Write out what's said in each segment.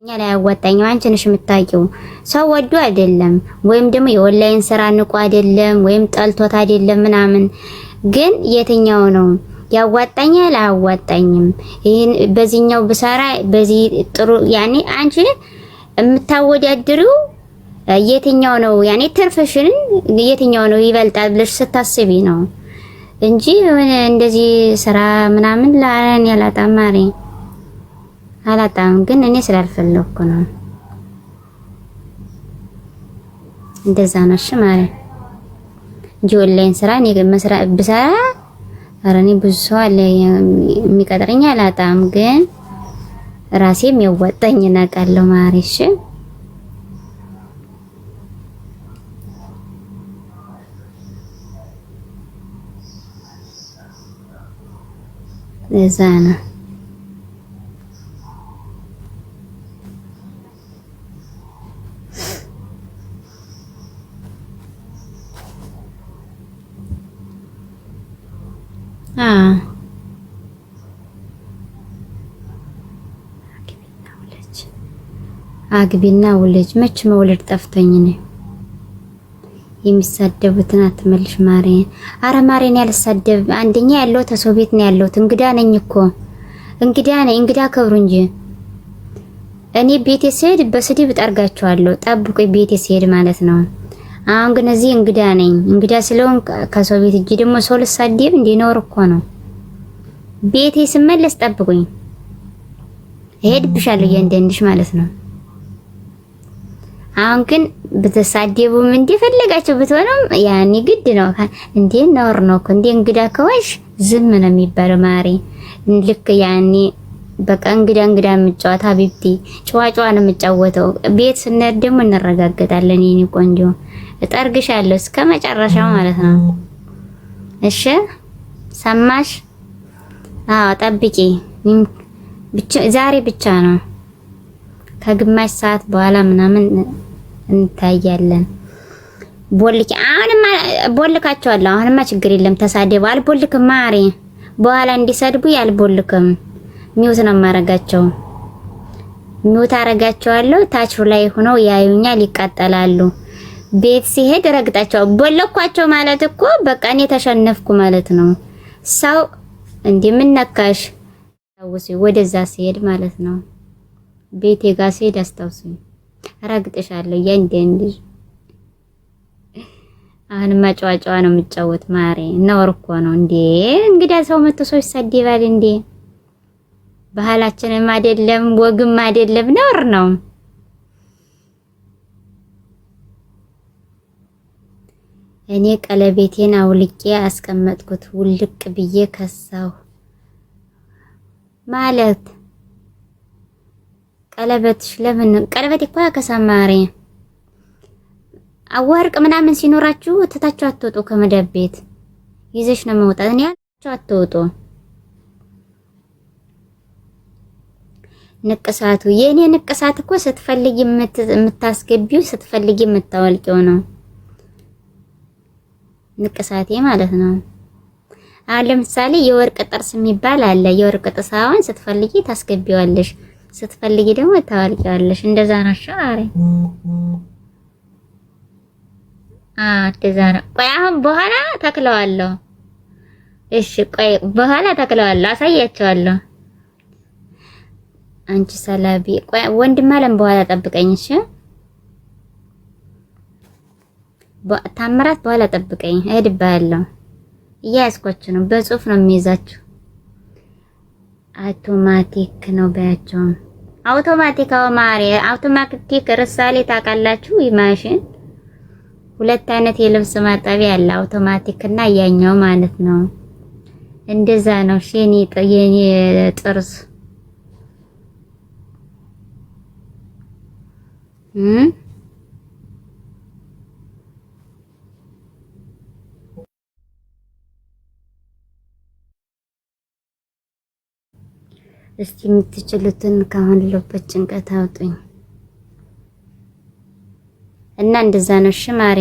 እኛ ላይ ያዋጣኛው አንቺ ነሽ የምታውቂው። ሰው ወዶ አይደለም ወይም ደግሞ የኦንላይን ስራ ንቆ አይደለም ወይም ጠልቶት አይደለም ምናምን። ግን የትኛው ነው ያዋጣኛል አያዋጣኝም? ይሄን በዚህኛው ብሰራ በዚህ ጥሩ ያኔ አንቺ የምታወዳድሪው የትኛው ነው ያኔ ትርፍሽን የትኛው ነው ይበልጣል ብለሽ ስታስቢ ነው እንጂ እንደዚህ ስራ ምናምን ላረን ያላጣማሪ አላጣም። ግን እኔ ስላልፈለኩ ነው እንደዛ ነው። እሺ ማለት እንጂ ኦንላይን ስራ እኔ መስራት ብሰራ ኧረ እኔ ብዙ ሰው አለ የሚቀጥረኝ አላጣም። ግን ራሴም ያዋጣኝ እናውቃለሁ ማሪሽ እዛ ነው። አግቢና ውለጅ መች መውለድ ጠፍቶኝ ነው። የሚሳደቡትን አትመልሽ ማሬ። አረ ማሬን ያልሳደብ አንደኛ ያለው ተሰው ቤት ነው ያለሁት። እንግዳ ነኝ እኮ እንግዳ ነኝ። እንግዳ ከብሩ እንጂ እኔ ቤቴ ስሄድ በስድብ ጠርጋቸዋለሁ። ጠብቁኝ ቤቴ ስሄድ ማለት ነው። አሁን ግን እዚህ እንግዳ ነኝ። እንግዳ ስለሆን ከሰው ቤት እጂ ደግሞ ሰው ልሳደብ እንዲኖር እኮ ነው። ቤቴ ስመለስ ጠብቁኝ። እሄድብሻለሁ እያንዳንድሽ ማለት ነው። አሁን ግን በተሳደቡም እንደፈለጋቸው ብትሆንም ያኔ ግድ ነው እንዴ ነውር ነው እኮ እንዴ እንግዳ ከሆንሽ ዝም ነው የሚባለው ማሪ። ልክ ያኔ በቃ እንግዳ የምጫወት ሀቢብቲ ጨዋጫዋ ነው የምጫወተው። ቤት ስንሄድ ደግሞ እንረጋገጣለን። የኔ ቆንጆ እጠርግሻለሁ እስከ መጨረሻው ማለት ነው። እሺ ሰማሽ? አዎ ጠብቂ። ብቻ ዛሬ ብቻ ነው ከግማሽ ሰዓት በኋላ ምናምን እንታያለን። ቦልኪ አሁንማ ቦልካቸዋለሁ። አሁንማ ችግር የለም ተሳደቡ። አልቦልክም ማሪ። በኋላ እንዲሰድቡ ያልቦልክም ሚውት ነው ማረጋቸው። ሚውት አረጋቸዋለሁ። ታች ላይ ሆነው ያዩኛል፣ ይቃጠላሉ። ቤት ሲሄድ ረግጣቸው ቦልኳቸው ማለት እኮ በቃ እኔ ተሸነፍኩ ማለት ነው። ሰው እንደምነካሽ ታውሲ ወደዛ ሲሄድ ማለት ነው። ቤቴ ጋር ሲሄድ አስታውሱኝ። ረግጥሻለሁ እያንዳንድሽ። አሁንማ ጨዋጫዋ ነው የምጫወት ማሬ። ነውር እኮ ነው እንዴ እንግዳ ሰው መጥቶ ሰው ይሳደባል እንዴ? ባህላችንም አይደለም ወግም አይደለም፣ ነውር ነው። እኔ ቀለቤቴን አውልቄ አስቀመጥኩት ውልቅ ብዬ ከሳው ማለት ቀለበትሽ ለምን ቀለበት እኮ ያከሳማሪ አወርቅ ምናምን ሲኖራችሁ ተታችሁ አትወጡ። ከመደብ ቤት ይዘሽ ነው መውጣት። እኔ ያላችሁ አትወጡ። ንቅሳቱ የኔ ንቅሳት እኮ ስትፈልጊ የምታስገቢው ስትፈልጊ የምታወልቂው ነው ንቅሳቴ ማለት ነው። አሁን ለምሳሌ የወርቅ ጥርስ የሚባል አለ። የወርቅ ጥርሳውን ስትፈልጊ ታስገቢዋለሽ፣ ስትፈልጊ ደግሞ ታወልቂዋለሽ። እንደዛ ነው። ሻሪ እንደዛ ነው። ቆይ አሁን በኋላ ተክለዋለሁ። እሺ ቆይ በኋላ ተክለዋለሁ፣ አሳያቸዋለሁ። አንቺ ሰላቢ ቆይ ወንድም አለም በኋላ ጠብቀኝ። እሺ ታምራት በኋላ ጠብቀኝ፣ እሄድብሃለሁ። እያያዝኳችሁ ነው፣ በጽሁፍ ነው የሚይዛችሁ። አውቶማቲክ ነው ባያቸው። አውቶማቲክ ማሪ አውቶማቲክ ርሳሌ ታውቃላችሁ? ማሽን ሁለት አይነት የልብስ ማጠቢያ አለ፣ አውቶማቲክ እና ያኛው ማለት ነው። እንደዛ ነው። የኔ ጥርስ እስቲ የምትችሉትን ካሁንለበት ጭንቀት አውጡኝ እና እንደዛ ነው። እሺ ማሬ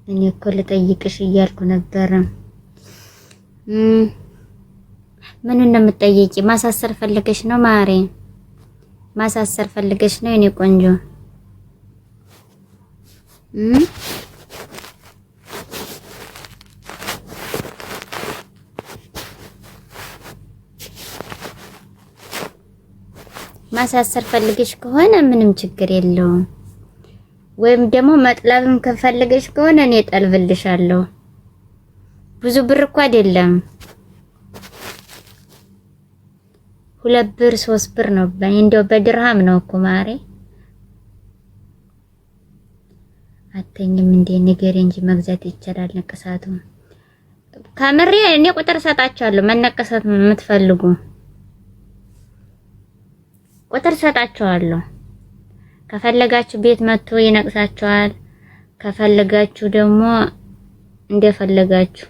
እኔ እኮ ልጠይቅሽ እያልኩ ነበር። ምኑን ነው የምትጠይቂ? ማሳሰር ፈልገሽ ነው ማሬ? ማሳሰር ፈልገሽ ነው የኔ ቆንጆ? ማሳሰር ፈልገሽ ከሆነ ምንም ችግር የለውም። ወይም ደግሞ መጥለብም ከፈልገሽ ከሆነ እኔ ጠልብልሻለሁ። ብዙ ብር እኮ አይደለም፣ 2 ብር 3 ብር ነው። እንደው በድርሃም ነው እኮ ማሬ። አተኝም እንዴ ነገር እንጂ መግዛት ይቻላል። ነቀሳቱ ከምሬ እኔ ቁጥር ሰጣችኋለሁ። መነቀሳት የምትፈልጉ ቁጥር ሰጣችኋለሁ። ከፈለጋችሁ ቤት መጥቶ ይነቅሳችኋል። ከፈለጋችሁ ደግሞ እንደፈለጋችሁ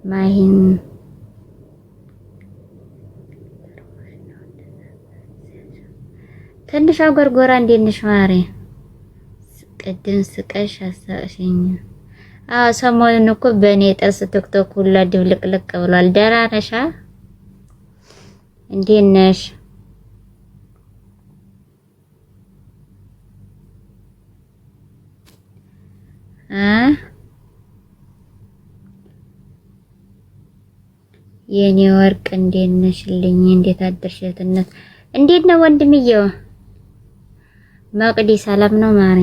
ማይን ትንሽ አጎርጎራ እንዴት ነሽ ማሬ? ቅድም ስቀሽ አሳሽኝ። ሰሞኑን እኮ በእኔ ጥርስ ቲክቶክ ሁላ ድብልቅልቅ ብሏል። ደህና ነሽ? እንዴት ነሽ? የኔ ወርቅ እንዴት ነሽልኝ? እንዴት አደርሽልኝነት? እንዴት ነው ወንድምዬው? መቅዲ ሰላም ነው ማሬ?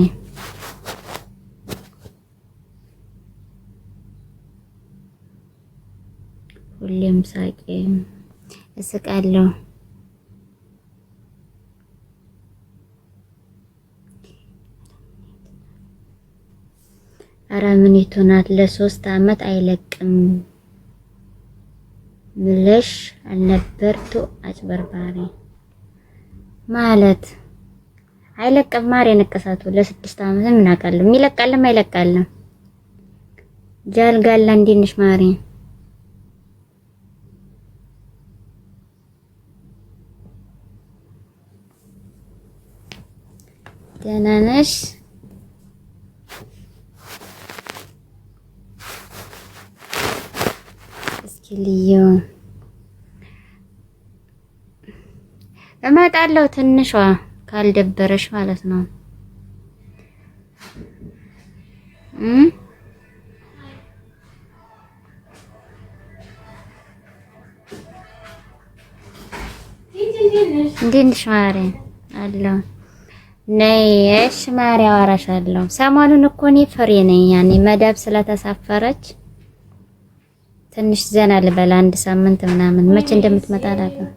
ሁሌም ሳቂ እስቃለሁ። ኧረ ምን ይቶናል? ለ3 አመት አይለቅም ምለሽ አልነበርቱ? አጭበርባሪ ማለት አይለቅም ማሬ። ነቀሳቱ ለ6 አመት ምን አውቃለሁ? የሚለቃለም አይለቃለም። ጃልጋላ እንዴት ነሽ ማሬ? ደህና ነሽ? እስኪ ልዩ እመጣለሁ። ትንሿ ካልደበረሽ ማለት ነው። እንዴት ነሽ ማሬ? አለሁ ነይ። እሺ ማሬ አወራሻለሁ። ሰሞኑን እኮ እኔ ፍሬ ነኝ። ያኔ መዳብ ስለተሳፈረች ትንሽ ዘና ልበላ 1 ሳምንት ምናምን። መቼ እንደምትመጣ አላውቅም።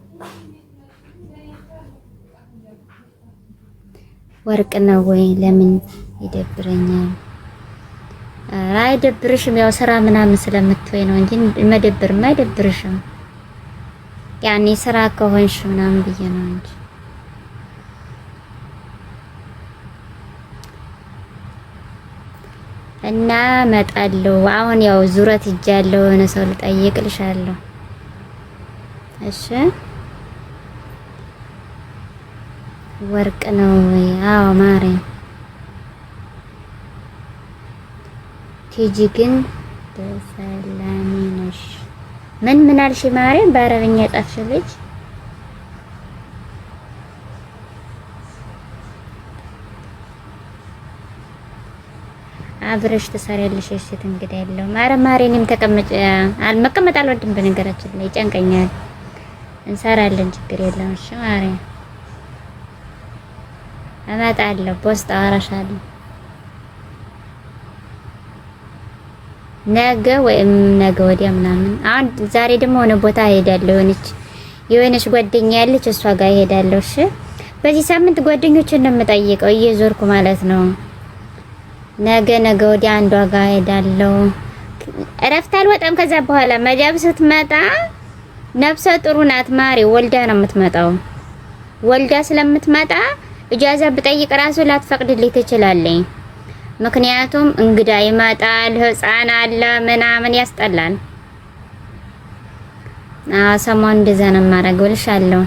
ወርቅ ነው ወይ? ለምን ይደብረኛል? አይደብርሽም? ያው ስራ ምናምን ስለምትወይ ነው እንጂ መደብርማ አይደብርሽም። ያኔ ስራ ከሆንሽ ምናምን ብዬ ነው እንጂ እና መጣለሁ። አሁን ያው ዙረት እጃለሁ። የሆነ ሰው ልጠይቅልሻለሁ። እሺ ወርቅ ነው ወይ? አዎ ማሬ። ቲጂ ግን በሰላም ነሽ? ምን አልሽ ማሬ? በአረብኛ ጻፍሽ ልጅ። አብረሽ ትሰሪያለሽ? እሺ እንግዲህ ያለው ማረ ማሬ። እኔም መቀመጥ አልወድም በነገራችን ላይ ጨንቀኛል። እንሰራለን፣ ችግር የለም። እሺ ማሬ እመጣለሁ። ፖስት አወራሻለሁ ነገ ወይም ነገ ወዲያ ምናምን። አሁን ዛሬ ደግሞ ሆነ ቦታ እሄዳለሁ። የሆነች ጓደኛ ያለች እሷ ጋር እሄዳለሁ። እሺ በዚህ ሳምንት ጓደኞችን ነው የምጠይቀው እየዞርኩ ማለት ነው። ነገ ወዲያ አንዷ ጋር እሄዳለሁ። እረፍት አልወጣም። ከዛ በኋላ መጃብ ስትመጣ ነፍሰ ጥሩ ናት ማሪ። ወልዳ ነው የምትመጣው። ወልዳ ስለምትመጣ እጃዛ ብጠይቅ ራሱ ላትፈቅድልኝ ትችላለኝ። ምክንያቱም እንግዳ ይመጣል፣ ህፃን አለ ምናምን ያስጠላል። ሰሞኑን እንደዛ ነው የማደርገው እልሻለሁ።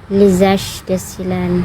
ልዛሽ ደስ ይላል።